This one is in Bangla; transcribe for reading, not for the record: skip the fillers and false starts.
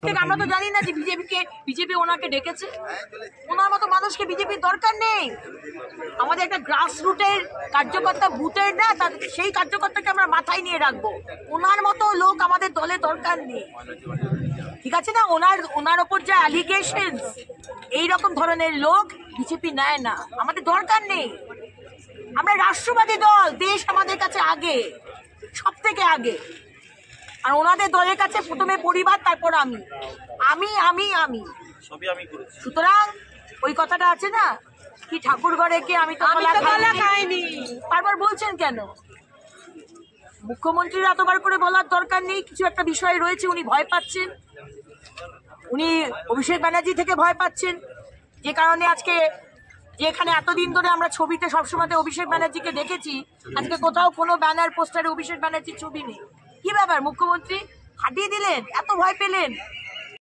আমরা তো জানি না যে বিজেপি ওনাকে ডেকেছে। ওনার মতো মানুষকে বিজেপির দরকার নেই। আমাদের একটা গ্রাসরুটের কার্যকর্তা বুথের না, সেই কার্যকর্তাকে আমরা মাথায় নিয়ে রাখবো। ওনার মতো লোক আমাদের দলে দরকার নেই, ঠিক আছে না? ওনার ওপর যে অ্যালিগেশনস, এইরকম ধরনের লোক বিজেপি নেয় না, আমাদের দরকার নেই। আমরা রাষ্ট্রবাদী দল, দেশ আমাদের কাছে আগে, সব থেকে আগে। আর ওনাদের দলের কাছে প্রথমে পরিবার, তারপর আমি আমি আমি আমি সুতরাং ওই কথাটা আছে না, কি ঠাকুর ঘরে কি আমি তো কলা খাইনি, বারবার বলছেন কেন? মুখ্যমন্ত্রীর এতবার করে বলার দরকার নেই। কিছু একটা বিষয় রয়েছে, উনি ভয় পাচ্ছেন, উনি অভিষেক ব্যানার্জি থেকে ভয় পাচ্ছেন, যে কারণে আজকে যেখানে এতদিন ধরে আমরা ছবিতে সবসময় অভিষেক ব্যানার্জিকে দেখেছি, আজকে কোথাও কোনো ব্যানার পোস্টারে অভিষেক ব্যানার্জির ছবি নেই। কি ব্যাপার, মুখ্যমন্ত্রী হাঁটিয়ে দিলেন? এত ভয় পেলেন?